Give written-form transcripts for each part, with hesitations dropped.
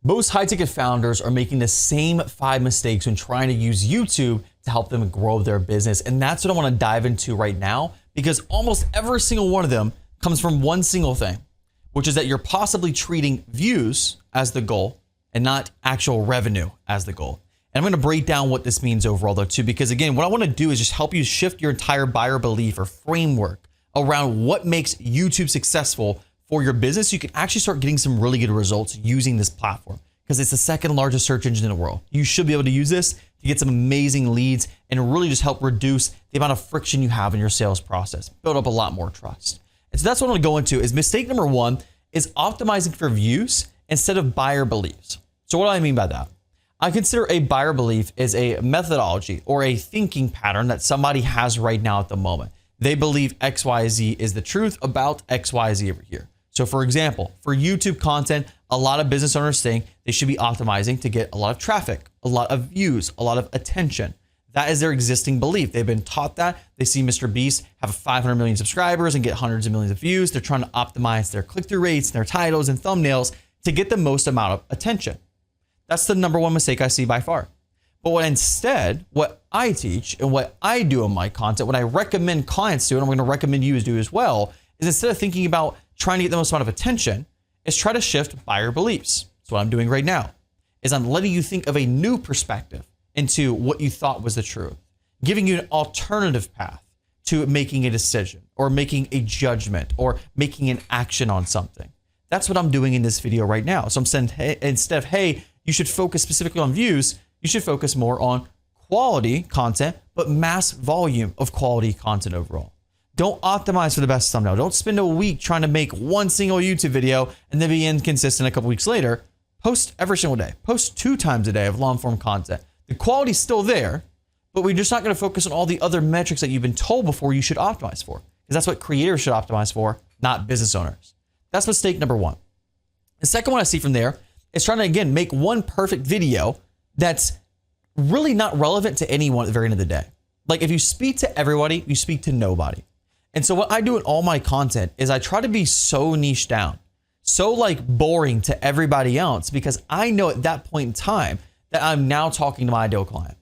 Most high-ticket founders are making the same 5 mistakes when trying to use YouTube to help them grow their business. And that's what I want to dive into right now, because almost every single one of them comes from one single thing, which is that you're possibly treating views as the goal and not actual revenue as the goal. And I'm going to break down what this means overall though too, because again, what I want to do is just help you shift your entire buyer belief or framework around what makes YouTube successful for your business. You can actually start getting some really good results using this platform because it's the second largest search engine in the world. You should be able to use this to get some amazing leads and really just help reduce the amount of friction you have in your sales process, build up a lot more trust. And so that's what I'm going to go into is mistake number 1 is optimizing for views instead of buyer beliefs. So what do I mean by that? I consider a buyer belief is a methodology or a thinking pattern that somebody has right now at the moment. They believe XYZ is the truth about XYZ over here. So for example, for YouTube content, a lot of business owners think they should be optimizing to get a lot of traffic, a lot of views, a lot of attention. That is their existing belief. They've been taught that. They see Mr. Beast have 500 million subscribers and get hundreds of millions of views. They're trying to optimize their click-through rates, their titles and thumbnails to get the most amount of attention. That's the number 1 mistake I see by far. But what I teach and what I do in my content, what I recommend clients do, and I'm going to recommend you do as well, is instead of thinking about trying to get the most amount of attention, is try to shift buyer beliefs. So what I'm doing right now is I'm letting you think of a new perspective into what you thought was the truth, giving you an alternative path to making a decision or making a judgment or making an action on something. That's what I'm doing in this video right now. So I'm saying, hey, instead of, hey, you should focus specifically on views, you should focus more on quality content, but mass volume of quality content overall. Don't optimize for the best thumbnail. Don't spend a week trying to make one single YouTube video and then be inconsistent a couple weeks later. Post every single day. Post 2 times a day of long form content. The quality's still there, but we're just not going to focus on all the other metrics that you've been told before you should optimize for, because that's what creators should optimize for, not business owners. That's mistake number 1. The second one I see from there is trying to, again, make one perfect video that's really not relevant to anyone at the very end of the day. Like if you speak to everybody, you speak to nobody. And so what I do in all my content is I try to be so niche down, so like boring to everybody else, because I know at that point in time that I'm now talking to my ideal client.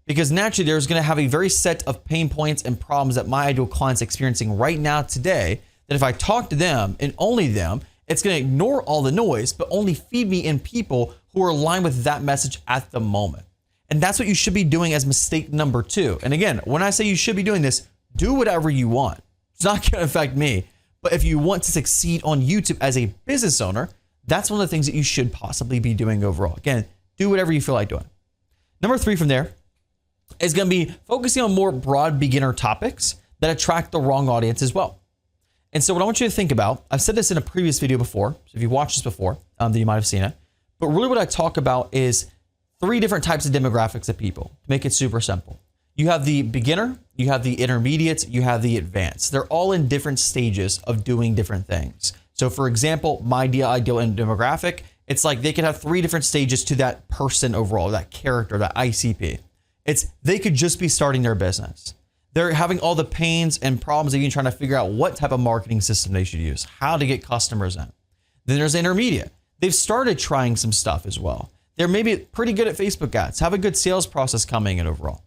Because naturally there's going to have a very set of pain points and problems that my ideal client's experiencing right now today, that if I talk to them and only them, it's going to ignore all the noise, but only feed me in people who are aligned with that message at the moment. And that's what you should be doing as mistake number 2. And again, when I say you should be doing this, do whatever you want. It's not going to affect me. But if you want to succeed on YouTube as a business owner, that's one of the things that you should possibly be doing overall. Again, do whatever you feel like doing. Number 3 from there is going to be focusing on more broad beginner topics that attract the wrong audience as well. And so what I want you to think about, I've said this in a previous video before, so if you've watched this before, then you might have seen it. But really what I talk about is 3 different types of demographics of people, to make it super simple. You have the beginner, you have the intermediate, you have the advanced. They're all in different stages of doing different things. So for example, my ideal demographic, it's like they could have 3 different stages to that person overall, that character, that ICP. They could just be starting their business. They're having all the pains and problems of even trying to figure out what type of marketing system they should use, how to get customers in. Then there's the intermediate. They've started trying some stuff as well. They're maybe pretty good at Facebook ads, have a good sales process coming in overall.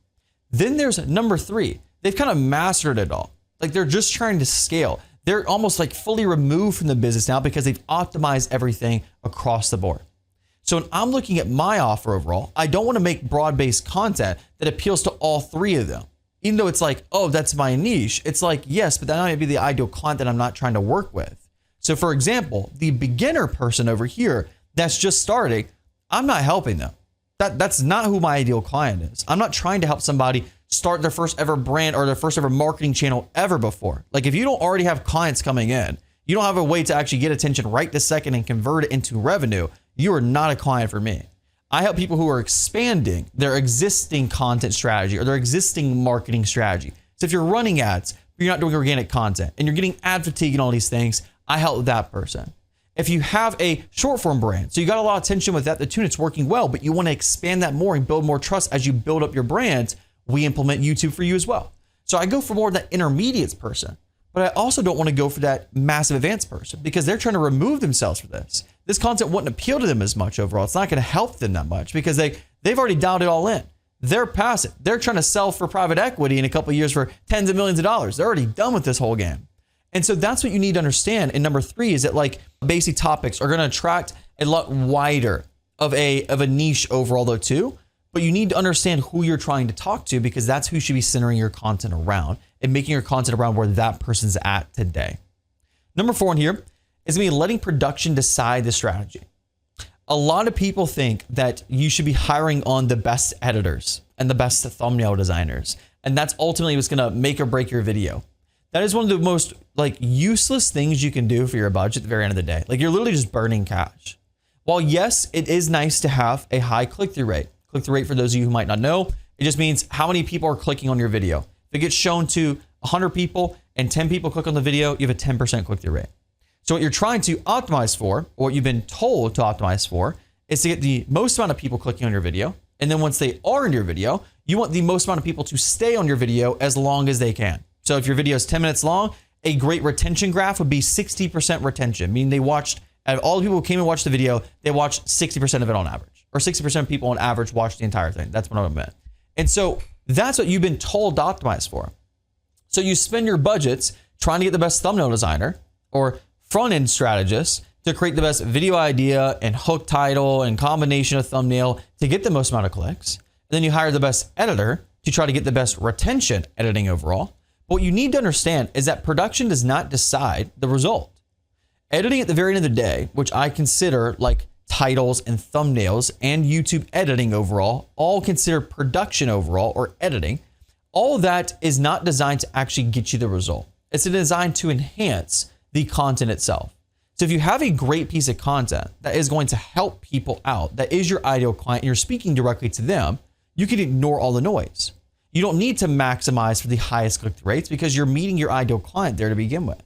Then there's number 3. They've kind of mastered it all. Like they're just trying to scale. They're almost like fully removed from the business now because they've optimized everything across the board. So when I'm looking at my offer overall, I don't want to make broad-based content that appeals to all 3 of them. Even though it's like, oh, that's my niche. It's like, yes, but that might be the ideal client that I'm not trying to work with. So for example, the beginner person over here that's just starting, I'm not helping them. That's not who my ideal client is. I'm not trying to help somebody start their first ever brand or their first ever marketing channel ever before. Like if you don't already have clients coming in, you don't have a way to actually get attention right this second and convert it into revenue, you are not a client for me. I help people who are expanding their existing content strategy or their existing marketing strategy. So if you're running ads, but you're not doing organic content and you're getting ad fatigue and all these things, I help that person. If you have a short form brand, so you got a lot of attention with that, the tune, it's working well, but you want to expand that more and build more trust as you build up your brand, we implement YouTube for you as well. So I go for more of that intermediate person, but I also don't want to go for that massive advanced person because they're trying to remove themselves from this. this content wouldn't appeal to them as much overall. It's not going to help them that much because they've already dialed it all in. They're passive. They're trying to sell for private equity in a couple of years for tens of millions of dollars. They're already done with this whole game. And so that's what you need to understand. And number 3 is that like basic topics are going to attract a lot wider of a niche overall though too. But you need to understand who you're trying to talk to because that's who you should be centering your content around and making your content around where that person's at today. Number 4 in here is going to be letting production decide the strategy. A lot of people think that you should be hiring on the best editors and the best thumbnail designers. And that's ultimately what's going to make or break your video. That is one of the most like useless things you can do for your budget at the very end of the day. Like you're literally just burning cash. While yes, it is nice to have a high click-through rate. Click-through rate, for those of you who might not know, it just means how many people are clicking on your video. If it gets shown to 100 people and 10 people click on the video, you have a 10% click-through rate. So what you're trying to optimize for, or what you've been told to optimize for, is to get the most amount of people clicking on your video. And then once they are in your video, you want the most amount of people to stay on your video as long as they can. So if your video is 10 minutes long, a great retention graph would be 60% retention, meaning they watched, out of all the people who came and watched the video, they watched 60% of it on average. Or 60% of people on average watch the entire thing. That's what I meant. And so that's what you've been told to optimize for. So you spend your budgets trying to get the best thumbnail designer or front-end strategist to create the best video idea and hook title and combination of thumbnail to get the most amount of clicks. And then you hire the best editor to try to get the best retention editing overall. But what you need to understand is that production does not decide the result. Editing at the very end of the day, which I consider like titles and thumbnails and YouTube editing overall, all considered production overall or editing, all of that is not designed to actually get you the result. It's designed to enhance the content itself. So if you have a great piece of content that is going to help people out, that is your ideal client, and you're speaking directly to them, you can ignore all the noise. You don't need to maximize for the highest click-through rates because you're meeting your ideal client there to begin with.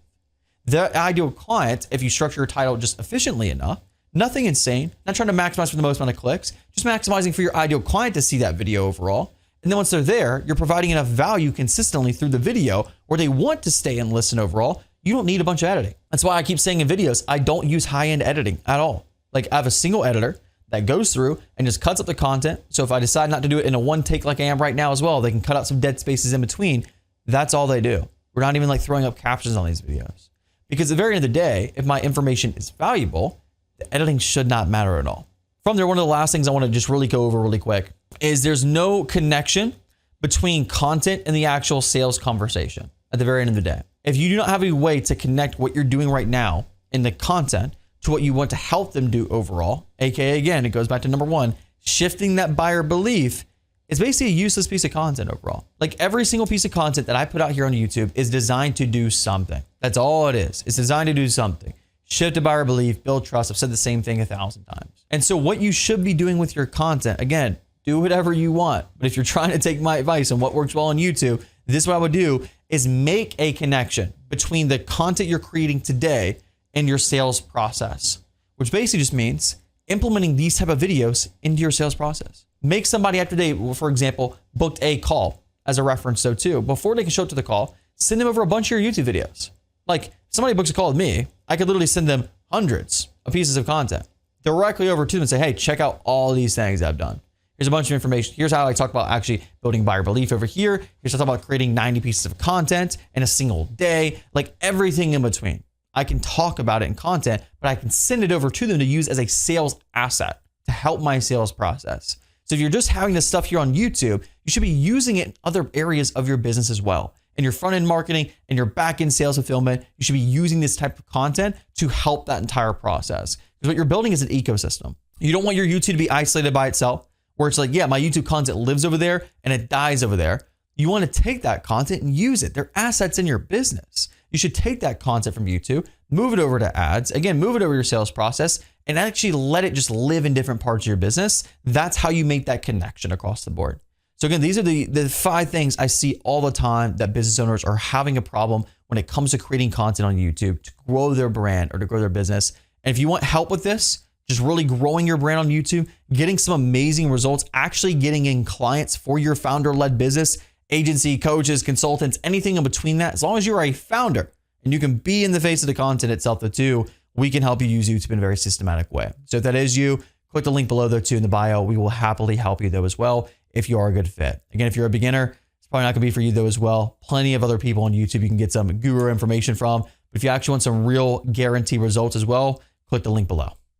The ideal client, if you structure your title just efficiently enough, nothing insane, not trying to maximize for the most amount of clicks, just maximizing for your ideal client to see that video overall. And then once they're there, you're providing enough value consistently through the video where they want to stay and listen overall. You don't need a bunch of editing. That's why I keep saying in videos, I don't use high-end editing at all. Like I have a single editor that goes through and just cuts up the content. So if I decide not to do it in a one take like I am right now as well, they can cut out some dead spaces in between. That's all they do. We're not even like throwing up captions on these videos. Because at the very end of the day, if my information is valuable, the editing should not matter at all. From there, one of the last things I want to just really go over really quick is there's no connection between content and the actual sales conversation at the very end of the day. If you do not have a way to connect what you're doing right now in the content to what you want to help them do overall, aka again, it goes back to number 1, shifting that buyer belief is basically a useless piece of content overall. Like every single piece of content that I put out here on YouTube is designed to do something. That's all it is. It's designed to do something. Shift to buyer belief, build trust. I've said the same thing 1,000 times. And so what you should be doing with your content, again, do whatever you want. But if you're trying to take my advice on what works well on YouTube, this is what I would do is make a connection between the content you're creating today and your sales process, which basically just means implementing these type of videos into your sales process. Make somebody after they, for example, booked a call as a reference so too, before they can show up to the call, send them over a bunch of your YouTube videos. Like if somebody books a call with me, I could literally send them hundreds of pieces of content directly over to them and say, hey, check out all these things I've done. Here's a bunch of information. Here's how I talk about actually building buyer belief over here. Here's how I talk about creating 90 pieces of content in a single day, like everything in between. I can talk about it in content, but I can send it over to them to use as a sales asset to help my sales process. So if you're just having this stuff here on YouTube, you should be using it in other areas of your business as well. In your front-end marketing and your back-end sales fulfillment, you should be using this type of content to help that entire process. Because what you're building is an ecosystem. You don't want your YouTube to be isolated by itself, where it's like, yeah, my YouTube content lives over there and it dies over there. You want to take that content and use it. They're assets in your business. You should take that content from YouTube, move it over to ads, again, move it over your sales process, and actually let it just live in different parts of your business. That's how you make that connection across the board. So again, these are the 5 things I see all the time that business owners are having a problem when it comes to creating content on YouTube to grow their brand or to grow their business. And if you want help with this, just really growing your brand on YouTube, getting some amazing results, actually getting in clients for your founder-led business, agency, coaches, consultants, anything in between that, as long as you're a founder and you can be in the face of the content itself too, we can help you use YouTube in a very systematic way. So if that is you, click the link below there too in the bio. We will happily help you though as well if you are a good fit. Again, if you're a beginner, it's probably not gonna be for you though as well. Plenty of other people on YouTube you can get some guru information from. But if you actually want some real guaranteed results as well, click the link below.